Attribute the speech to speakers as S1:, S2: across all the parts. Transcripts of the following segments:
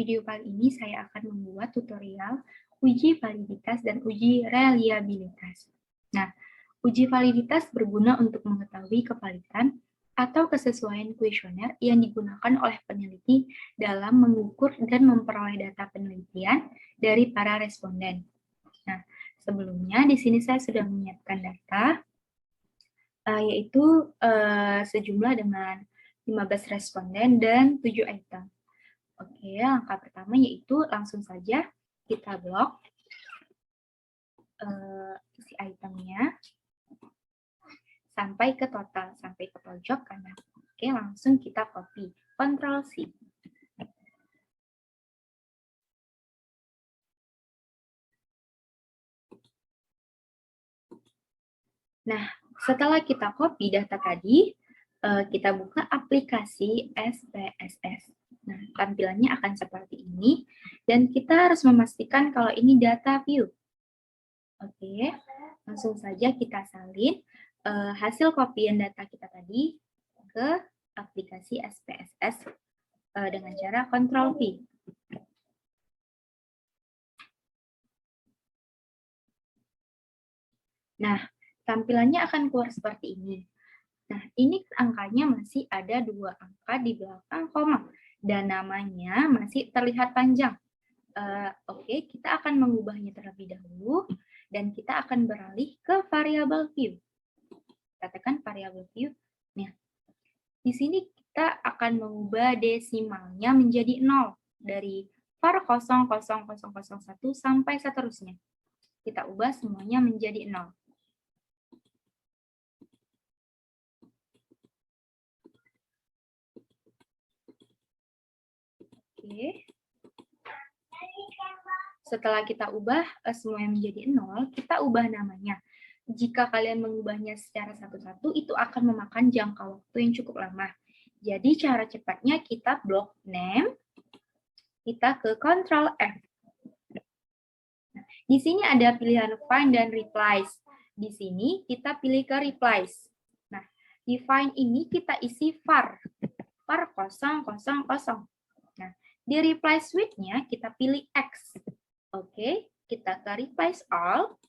S1: video kali ini saya akan membuat tutorial uji validitas dan uji reliabilitas. Nah, uji validitas berguna untuk mengetahui kevalidan atau kesesuaian kuesioner yang digunakan oleh peneliti dalam mengukur dan memperoleh data penelitian dari para responden. Nah, sebelumnya di sini saya sudah menyiapkan data, yaitu sejumlah dengan 15 responden dan 7 item. Oke, langkah pertama yaitu langsung saja kita blok isi itemnya sampai ke total, sampai ke pojok kanan. Oke, langsung kita copy, Ctrl C. Nah, setelah kita copy data tadi, kita buka aplikasi SPSS. Nah, tampilannya akan seperti ini, dan kita harus memastikan kalau ini data view. Oke, langsung saja kita salin hasil kopian data kita tadi ke aplikasi SPSS dengan cara Ctrl V. Nah, tampilannya akan keluar seperti ini. Nah, ini angkanya masih ada 2 angka di belakang koma, dan namanya masih terlihat panjang. Oke, kita akan mengubahnya terlebih dahulu, dan kita akan beralih ke variabel view. Kita tekan variabel view. Nah, di sini kita akan mengubah desimalnya menjadi 0, dari var 0,0001 sampai seterusnya. Kita ubah semuanya menjadi 0. Oke. Setelah kita ubah semuanya menjadi 0, kita ubah namanya. Jika kalian mengubahnya secara satu-satu, itu akan memakan jangka waktu yang cukup lama. Jadi cara cepatnya kita blok name, kita ke Ctrl F. Nah, di sini ada pilihan find dan replies. Di sini kita pilih ke replies. Nah, di find ini kita isi var 000. Nah, di reply suite-nya kita pilih X. Oke, kita ke replies all.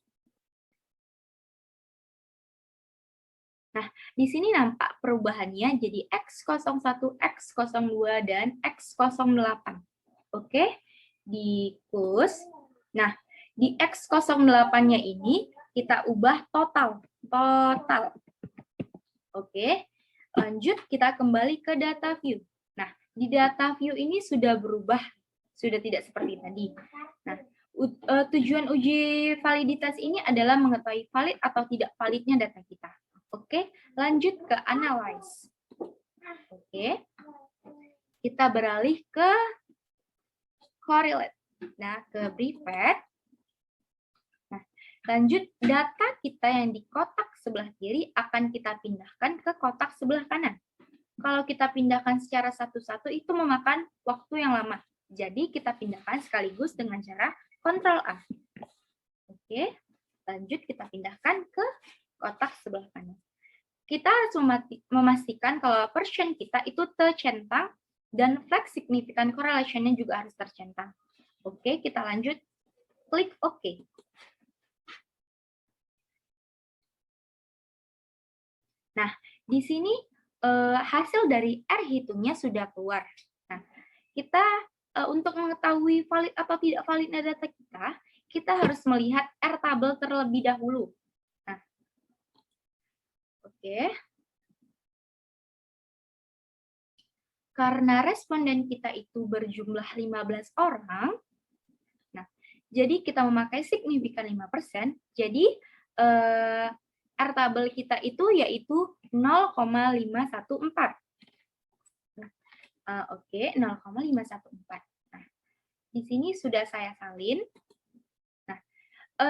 S1: Nah, di sini nampak perubahannya jadi X01, X02, dan X08. Oke, di close. Nah, di X08-nya ini kita ubah total. Oke, lanjut kita kembali ke data view. Nah, di data view ini sudah berubah, sudah tidak seperti tadi. Nah, tujuan uji validitas ini adalah mengetahui valid atau tidak validnya data kita. Oke, lanjut ke analyze. Oke, kita beralih ke correlate. Nah, ke brevet. Nah, lanjut data kita yang di kotak sebelah kiri akan kita pindahkan ke kotak sebelah kanan. Kalau kita pindahkan secara satu-satu itu memakan waktu yang lama. Jadi kita pindahkan sekaligus dengan cara Ctrl A. Oke, lanjut kita pindahkan ke kotak sebelah kanan. Kita harus memastikan kalau version kita itu tercentang dan flag significant correlation-nya juga harus tercentang. Oke, kita lanjut. Klik OK. Nah, di sini hasil dari R hitungnya sudah keluar. Nah, kita untuk mengetahui valid atau tidak validnya data kita harus melihat R tabel terlebih dahulu. Nah, oke. Karena responden kita itu berjumlah 15 orang, nah, jadi kita memakai signifikan 5%, jadi R tabel kita itu yaitu 0,514. Oke, 0,514. Nah, di sini sudah saya salin. Nah,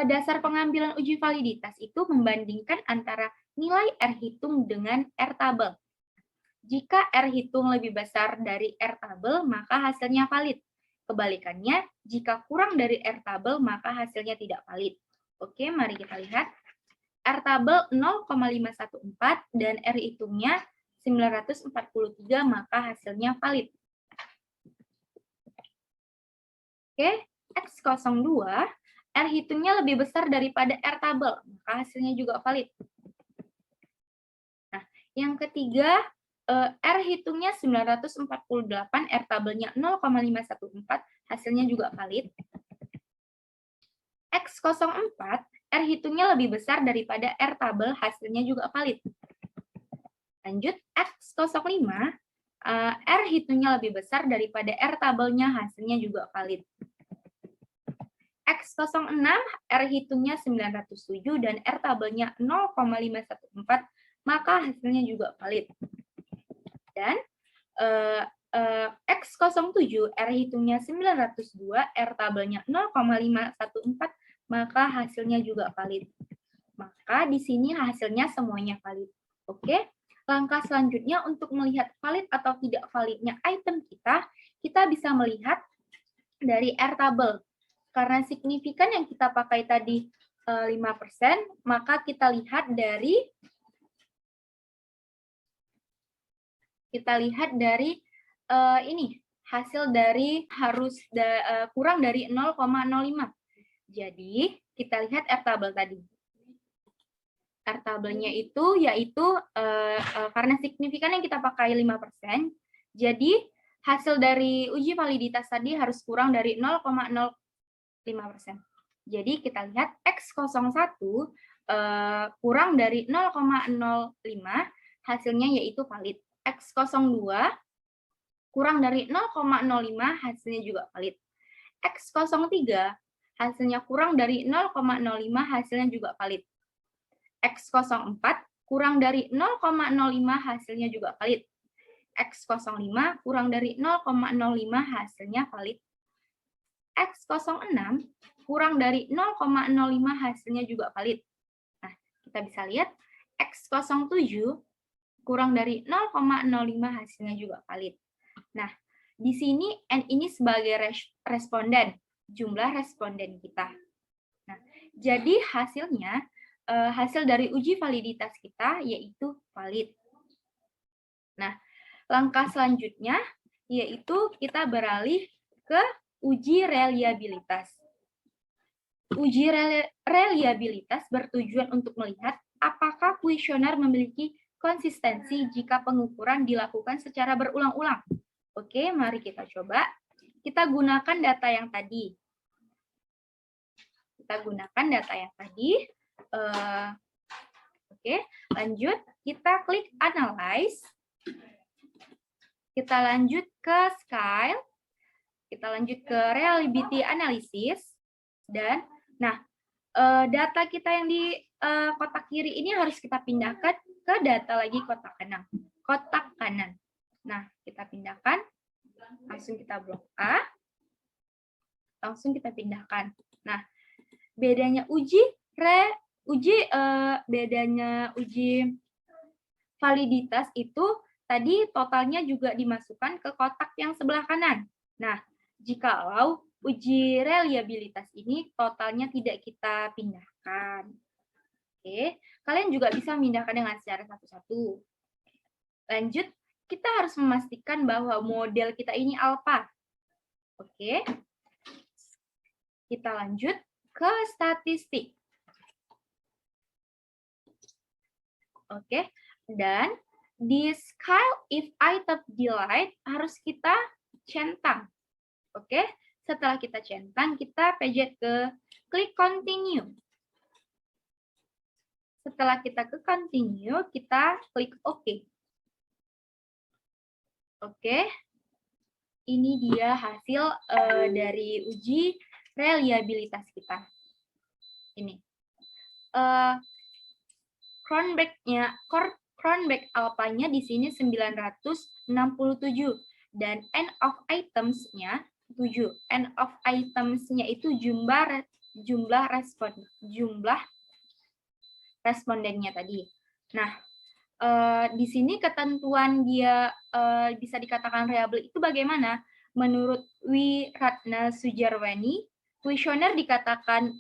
S1: dasar pengambilan uji validitas itu membandingkan antara nilai R hitung dengan R tabel. Jika R hitung lebih besar dari R tabel, maka hasilnya valid. Kebalikannya, jika kurang dari R tabel, maka hasilnya tidak valid. Oke, mari kita lihat. R tabel 0,514 dan R hitungnya 943, maka hasilnya valid. Oke, X02, R hitungnya lebih besar daripada R tabel, maka hasilnya juga valid. Nah, yang ketiga, R hitungnya 948, R tabelnya 0,514, hasilnya juga valid. X04, R hitungnya lebih besar daripada R tabel, hasilnya juga valid. Lanjut, X05, R hitungnya lebih besar daripada R tabelnya, hasilnya juga valid. X06, R hitungnya 907 dan R tabelnya 0,514, maka hasilnya juga valid. Dan X07, R hitungnya 902, R tabelnya 0,514, maka hasilnya juga valid. Maka di sini hasilnya semuanya valid. Oke, langkah selanjutnya untuk melihat valid atau tidak validnya item kita bisa melihat dari R tabel. Karena signifikan yang kita pakai tadi 5%, maka kita lihat dari ini hasil dari harus kurang dari 0,05. Jadi kita lihat R tabel tadi. R tabelnya itu yaitu karena signifikan yang kita pakai 5%, jadi hasil dari uji validitas tadi harus kurang dari 0,05%. Jadi kita lihat X01 kurang dari 0,05, hasilnya yaitu valid. X02 kurang dari 0,05, hasilnya juga valid. X03 hasilnya kurang dari 0,05, hasilnya juga valid. X04 kurang dari 0,05, hasilnya juga valid. X05 kurang dari 0,05, hasilnya valid. X06 kurang dari 0,05, hasilnya juga valid. Nah, kita bisa lihat X07 kurang dari 0,05, hasilnya juga valid. Nah, di sini N ini sebagai responden, jumlah responden kita. Nah, jadi hasilnya, hasil dari uji validitas kita yaitu valid. Nah, langkah selanjutnya yaitu kita beralih ke uji reliabilitas. Uji reliabilitas bertujuan untuk melihat apakah kuesioner memiliki konsistensi jika pengukuran dilakukan secara berulang-ulang. Oke, mari kita coba. Kita gunakan data yang tadi. Oke, lanjut. Kita klik Analyze. Kita lanjut ke Scale. Kita lanjut ke Reliability Analysis. Dan, data kita yang di kotak kiri ini harus kita pindahkan ke data lagi kotak kanan. Nah, kita pindahkan, langsung kita blok A, langsung kita pindahkan. Nah, bedanya uji validitas itu tadi totalnya juga dimasukkan ke kotak yang sebelah kanan. Nah, jikalau uji reliabilitas ini totalnya tidak kita pindahkan. Oke, kalian juga bisa memindahkan dengan secara satu-satu. Lanjut, kita harus memastikan bahwa model kita ini alpha. Oke, kita lanjut ke statistik. Oke, dan di scale if item delete harus kita centang. Oke, setelah kita centang, kita pencet ke klik continue. Setelah kita ke continue, kita klik OK. Oke, ini dia hasil dari uji reliabilitas kita. Ini. Cronbach alpha-nya di sini 967 dan end of items-nya 7. End of items-nya itu jumlah respondennya tadi. Nah, di sini ketentuan dia bisa dikatakan reliable itu bagaimana? Menurut Wiratna Sujarwani, kuesioner dikatakan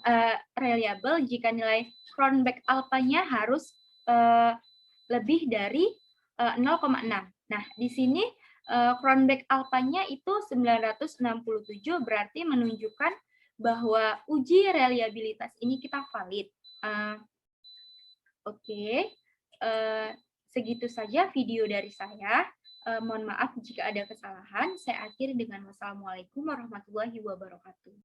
S1: reliable jika nilai Cronbach alpha-nya harus lebih dari 0,6. Nah, di sini Cronbach alpha-nya itu 967, berarti menunjukkan bahwa uji reliabilitas ini kita valid. Oke, segitu saja video dari saya. Mohon maaf jika ada kesalahan. Saya akhiri dengan wassalamualaikum warahmatullahi wabarakatuh.